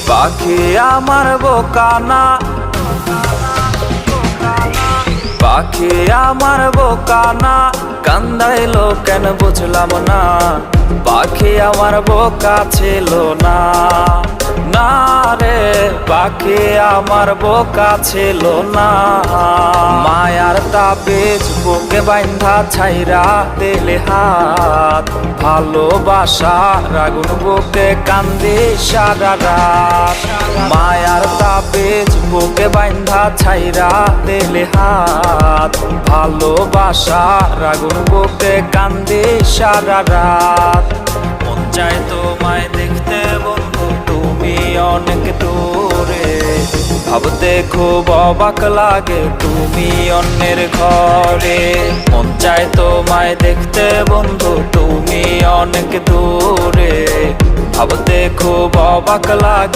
পাখি আমার বোকানা, পাখি আমার বোকানা, কান্দাইলো কেন বুঝলাম না। পাখি আমার বোকা ছিল না, না রে পাখি আমার বোকা ছিল না। মায়ার তাবিজ বুকে বাইন্ধা ছাইরা দিলে হাত, ভালোবাসার আগুন বুকে কান্দি সারা রাত। মায়ার তাবিজ বুকে বাইন্ধা ছাইরা দিলে হাত, ভালোবাসার আগুন বুকে কান্দি সারা রাত। মন চায় তোমায় দেখতে বন্ধু তুমি অনেক দূরে, ভাবতে খুব অবাক লাগে তুমি অন্যের ঘরে। মন চায় তোমায় দেখতে বন্ধু তুমি অনেক দূরে, ভাবতে খুব অবাক লাগে।